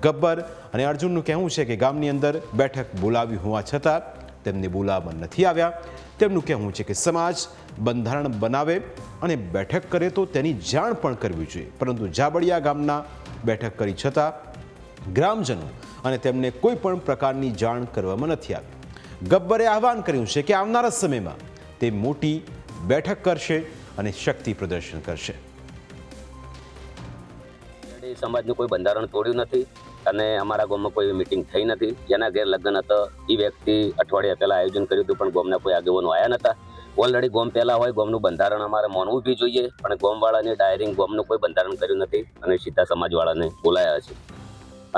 ગબ્બર અને અર્જુનનું કહેવું છે કે ગામની અંદર બેઠક બોલાવી હોવા છતાં તેમને બોલાવવા નથી આવ્યા। તેમનું કહેવું છે કે સમાજ બંધારણ બનાવે અને બેઠક કરે તો તેની જાણ પણ કરવી જોઈએ, પરંતુ જાબડિયા ગામના બેઠક કરી છતાં ગ્રામજનો અને તેમને કોઈ પણ પ્રકારની જાણ કરવામાં નથી આવી। ગબ્બરે આહવાન કર્યું છે કે આવનારા સમયમાં તે મોટી બેઠક કરશે અને શક્તિ પ્રદર્શન કરશે। સમાજનું કોઈ બંધારણ તોડ્યું નથી અને અમારા ગામમાં કોઈ મીટિંગ થઈ નથી। જેના ઘેર લગ્ન હતા એ વ્યક્તિ અઠવાડિયા પહેલા આયોજન કર્યું હતું, પણ ગામના કોઈ આગેવાનો આવ્યા નતા। ઓલરેડી ગામ પહેલા હોય, ગામનું બંધારણ અમારે માનવું બી જોઈએ, પણ ગામવાળાની ડાયરિંગ ગામનું કોઈ બંધારણ કર્યું નથી અને સીધા સમાજવાળાને બોલાયા છે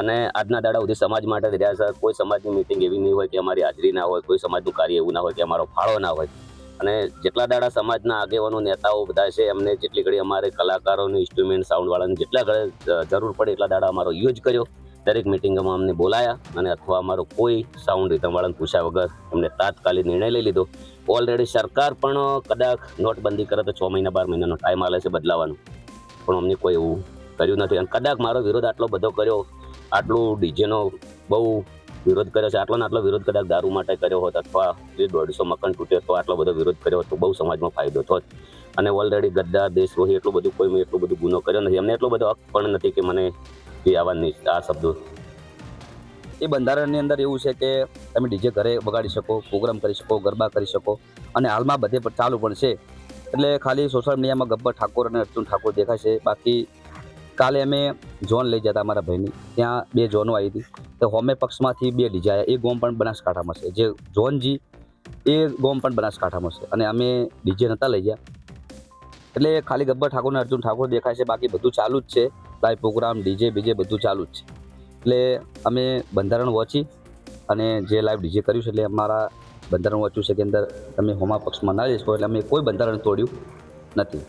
અને આજના દાડા સુધી સમાજ માટે રહ્યા છે। કોઈ સમાજની મીટિંગ એવી નહીં હોય કે અમારી હાજરી ના હોય, કોઈ સમાજનું કાર્ય એવું ના હોય કે અમારો ફાળો ના હોય। અને જેટલા દાડા સમાજના આગેવાનો નેતાઓ બધા છે એમને જેટલી ઘડી અમારે કલાકારોની ઇન્સ્ટ્રુમેન્ટ સાઉન્ડવાળાની જેટલા ઘડી જરૂર પડે એટલા દાડા અમારો યુઝ કર્યો। દરેક મિટિંગમાં અમને બોલાયા અને અથવા અમારો કોઈ સાઉન્ડ રિધમવાળાને પૂછ્યા વગર અમને તાત્કાલિક નિર્ણય લઈ લીધો। ઓલરેડી સરકાર પણ કદાચ નોટબંધી કરે તો 6 મહિના 12 મહિનાનો ટાઈમ આલે છે બદલાવાનો, પણ અમને કોઈ એવું કર્યું નથી। અને કદાચ મારો વિરોધ આટલો બધો કર્યો, આટલું ડીજેનો બહુ વિરોધ કર્યો છે, આટલો ને આટલો વિરોધ કદાચ દારૂ માટે કર્યો હોત અથવા જે 150 મકાન તૂટ્યો તો આટલો બધો વિરોધ કર્યો હોત તો બહુ સમાજમાં ફાયદો થોત। અને ઓલરેડી ગદ્દાર દેશદ્રોહી એટલું બધું કોઈ મેં એટલું બધું ગુનો કર્યો નથી, અમને એટલો બધો હક પણ નથી કે મને એ આવા નહીં આ શબ્દો। એ બંધારણની અંદર એવું છે કે તમે ડીજે ઘરે વગાડી શકો, પ્રોગ્રામ કરી શકો, ગરબા કરી શકો અને હાલમાં બધે પણ ચાલુ પણ છે। એટલે ખાલી સોશિયલ મીડિયામાં ગબ્બર ઠાકોર અને અર્જુન ઠાકોર દેખાય છે। બાકી કાલે અમે ઝોન લઈ જતા અમારા ભાઈની, ત્યાં 2 ઝોનો આવી હતી તો હોમે પક્ષમાંથી 2 ડીજે આવ્યા। એ ગોમ પણ બનાસકાંઠામાં છે, જે ઝોનજી એ ગોમ પણ બનાસકાંઠામાં છે અને અમે ડીજે નહોતા લઈ ગયા। એટલે ખાલી ગબ્બર ઠાકોર અને અર્જુન ઠાકોર દેખાય છે, બાકી બધું ચાલુ જ છે। લાઈવ પ્રોગ્રામ ડીજે બીજે બધું ચાલુ જ છે। એટલે અમે બંધારણ વાંચી અને જે લાઈવ ડીજે કર્યું છે એટલે અમારા બંધારણ વાંચ્યું છે કે અંદર તમે હોમા પક્ષમાં ના જશો, એટલે અમે કોઈ બંધારણ તોડ્યું નથી।